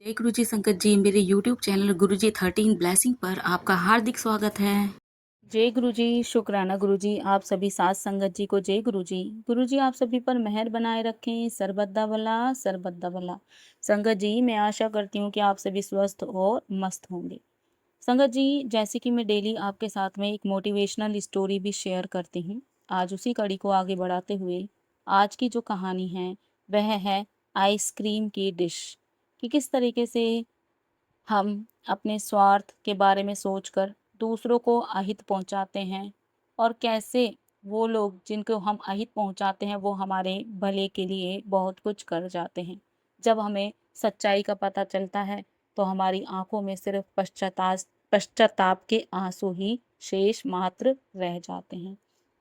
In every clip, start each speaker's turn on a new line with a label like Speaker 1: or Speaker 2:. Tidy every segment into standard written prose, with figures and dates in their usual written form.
Speaker 1: जय गुरु जी संगत जी, मेरे यूट्यूब चैनल गुरु जी 13 ब्लेसिंग पर आपका हार्दिक स्वागत है।
Speaker 2: जय गुरु जी। शुक्राना गुरु जी। आप सभी साथ संगत जी को जय गुरु जी। गुरु जी आप सभी पर मेहर बनाए रखें, सरबद्दा भला सरबद्दा भला। संगत जी मैं आशा करती हूँ कि आप सभी स्वस्थ और मस्त होंगे। संगत जी जैसे कि मैं डेली आपके साथ में एक मोटिवेशनल स्टोरी भी शेयर करती हूँ, आज उसी कड़ी को आगे बढ़ाते हुए आज की जो कहानी है वह है आइसक्रीम की डिश। कि किस तरीके से हम अपने स्वार्थ के बारे में सोचकर दूसरों को अहित पहुंचाते हैं और कैसे वो लोग जिनको हम अहित पहुंचाते हैं वो हमारे भले के लिए बहुत कुछ कर जाते हैं। जब हमें सच्चाई का पता चलता है तो हमारी आंखों में सिर्फ पश्चाताप के आंसू ही शेष मात्र रह जाते हैं।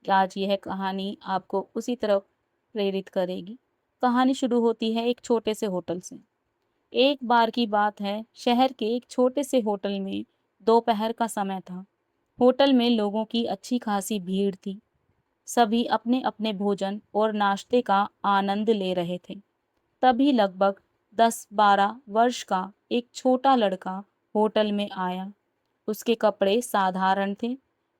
Speaker 2: आज यह कहानी आपको उसी तरफ प्रेरित करेगी। कहानी शुरू होती है एक छोटे से होटल से। एक बार की बात है, शहर के एक छोटे से होटल में दोपहर का समय था। होटल में लोगों की अच्छी खासी भीड़ थी। सभी अपने अपने भोजन और नाश्ते का आनंद ले रहे थे। तभी लगभग 10-12 वर्ष का एक छोटा लड़का होटल में आया। उसके कपड़े साधारण थे,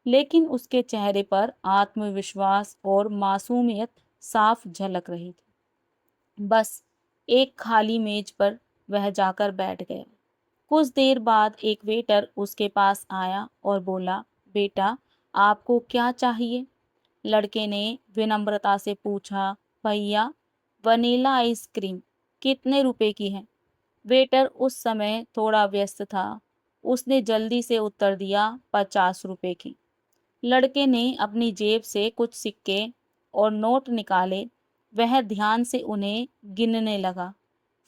Speaker 2: लेकिन उसके चेहरे पर आत्मविश्वास और मासूमियत साफ झलक रही थी। बस एक खाली मेज पर वह जाकर बैठ गया। कुछ देर बाद एक वेटर उसके पास आया और बोला, बेटा आपको क्या चाहिए? लड़के ने विनम्रता से पूछा, भैया वनीला आइसक्रीम कितने रुपए की है? वेटर उस समय थोड़ा व्यस्त था। उसने जल्दी से उत्तर दिया, 50 रुपए की। लड़के ने अपनी जेब से कुछ सिक्के और नोट निकाले। वह ध्यान से उन्हें गिनने लगा।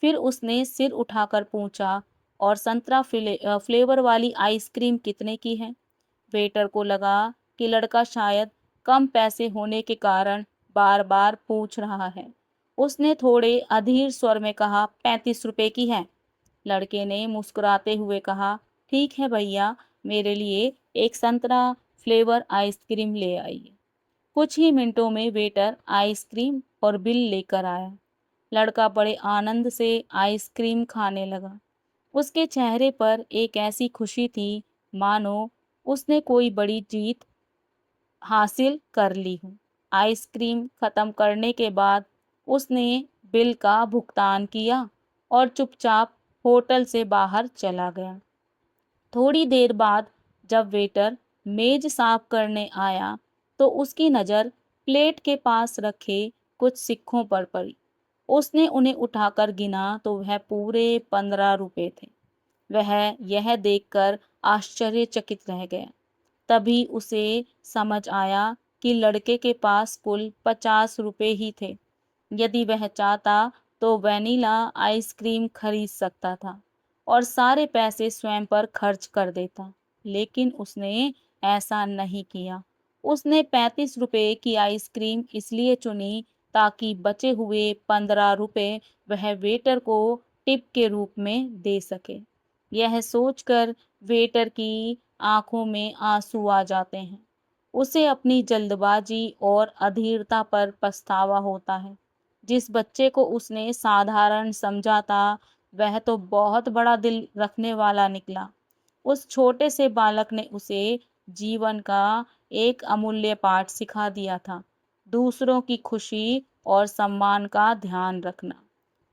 Speaker 2: फिर उसने सिर उठाकर पूछा, और संतरा फ्लेवर वाली आइसक्रीम कितने की है? वेटर को लगा कि लड़का शायद कम पैसे होने के कारण बार बार पूछ रहा है। उसने थोड़े अधीर स्वर में कहा, 35 रुपए की है। लड़के ने मुस्कुराते हुए कहा, ठीक है भैया, मेरे लिए एक संतरा फ्लेवर आइसक्रीम ले आइए। कुछ ही मिनटों में वेटर आइसक्रीम और बिल लेकर आया। लड़का बड़े आनंद से आइसक्रीम खाने लगा। उसके चेहरे पर एक ऐसी खुशी थी मानो उसने कोई बड़ी जीत हासिल कर ली हो। आइसक्रीम खत्म करने के बाद उसने बिल का भुगतान किया और चुपचाप होटल से बाहर चला गया। थोड़ी देर बाद जब वेटर मेज साफ करने आया तो उसकी नज़र प्लेट के पास रखे कुछ सिक्कों पर पड़ी। उसने उन्हें उठाकर गिना तो वह पूरे 15 रुपए थे। वह यह देखकर आश्चर्यचकित रह गया। तभी उसे समझ आया कि लड़के के पास कुल 50 रुपए ही थे। यदि वह चाहता तो वैनिला आइसक्रीम खरीद सकता था और सारे पैसे स्वयं पर खर्च कर देता, लेकिन उसने ऐसा नहीं किया। उसने 35 रुपए की आइसक्रीम इसलिए चुनी ताकि बचे हुए 15 रुपए वह वेटर को टिप के रूप में दे सके। यह सोचकर वेटर की आंखों में आंसू आ जाते हैं। उसे अपनी जल्दबाजी और अधीरता पर पछतावा होता है। जिस बच्चे को उसने साधारण समझा था वह तो बहुत बड़ा दिल रखने वाला निकला। उस छोटे से बालक ने उसे जीवन का एक अमूल्य पाठ सिखा दिया था, दूसरों की खुशी और सम्मान का ध्यान रखना।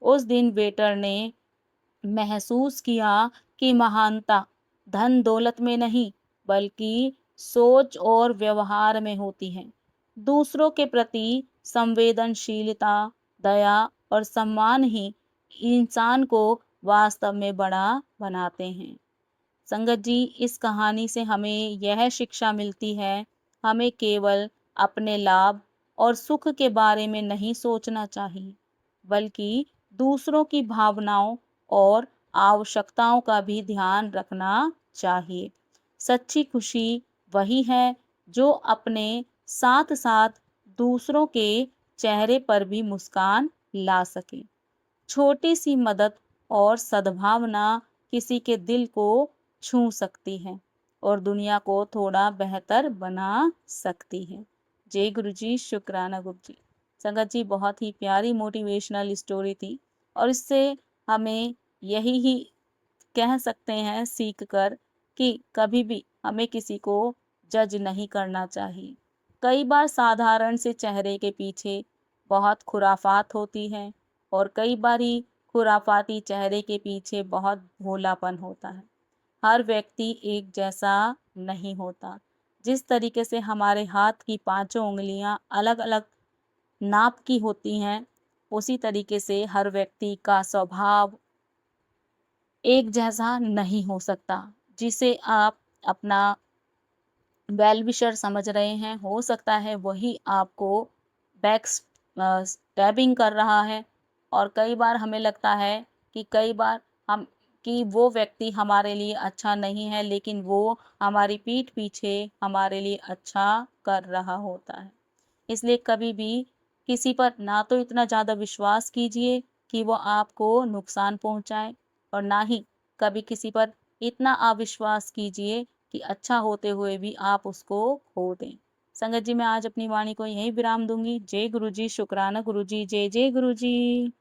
Speaker 2: उस दिन वेटर ने महसूस किया कि महानता धन दौलत में नहीं बल्कि सोच और व्यवहार में होती है। दूसरों के प्रति संवेदनशीलता, दया और सम्मान ही इंसान को वास्तव में बड़ा बनाते हैं। संगत जी इस कहानी से हमें यह शिक्षा मिलती है, हमें केवल अपने लाभ और सुख के बारे में नहीं सोचना चाहिए, बल्कि दूसरों की भावनाओं और आवश्यकताओं का भी ध्यान रखना चाहिए। सच्ची खुशी वही है जो अपने साथ साथ दूसरों के चेहरे पर भी मुस्कान ला सके। छोटी सी मदद और सद्भावना किसी के दिल को छू सकती है और दुनिया को थोड़ा बेहतर बना सकती है। जय गुरु जी। शुक्राना गुरु जी। संगत जी बहुत ही प्यारी मोटिवेशनल स्टोरी थी और इससे हमें यही ही कह सकते हैं सीख कर कि कभी भी हमें किसी को जज नहीं करना चाहिए। कई बार साधारण से चेहरे के पीछे बहुत खुराफात होती है और कई बारी खुराफाती चेहरे के पीछे बहुत भोलापन होता है। हर व्यक्ति एक जैसा नहीं होता। जिस तरीके से हमारे हाथ की पाँचों उँगलियाँ अलग-अलग नाप की होती हैं, उसी तरीके से हर व्यक्ति का स्वभाव एक जैसा नहीं हो सकता। जिसे आप अपना वेल विशर समझ रहे हैं, हो सकता है वही आपको स्टैबिंग कर रहा है और कई बार हमें लगता है कि कई बार हम कि वो व्यक्ति हमारे लिए अच्छा नहीं है, लेकिन वो हमारी पीठ पीछे हमारे लिए अच्छा कर रहा होता है। इसलिए कभी भी किसी पर ना तो इतना ज़्यादा विश्वास कीजिए कि वो आपको नुकसान पहुँचाए और ना ही कभी किसी पर इतना अविश्वास कीजिए कि अच्छा होते हुए भी आप उसको खो दें। संगत जी, मैं आज अपनी वाणी को यहीं विराम दूँगी। जय गुरु जी, शुक्राना गुरु जी, जय जय गुरु जी।